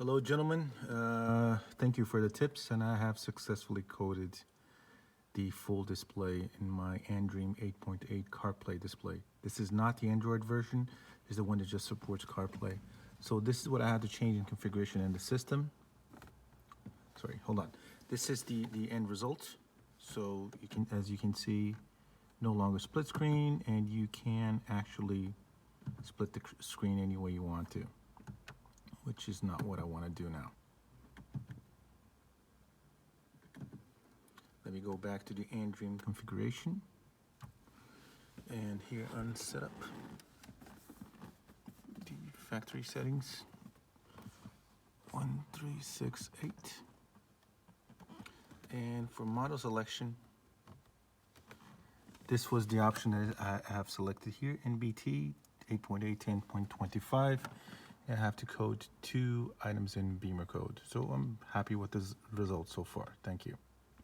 Hello gentlemen, thank you for the tips, and I have successfully coded the full display in my Andream 8.8 CarPlay display. This is not the Android version, it's the one that just supports CarPlay. So this is what I had to change in configuration in the system. Sorry, hold on. This is the end result. So you can, as you can see, no longer split screen, and you can actually split the screen any way you want to, which is not what I want to do now. Let me go back to the Andream configuration, and here on setup, the factory settings, 1368, and for model selection, this was the option that I have selected here, NBT 8.8 10.25. I have to code 2 items in Beamer code. So I'm happy with this result so far. Thank you.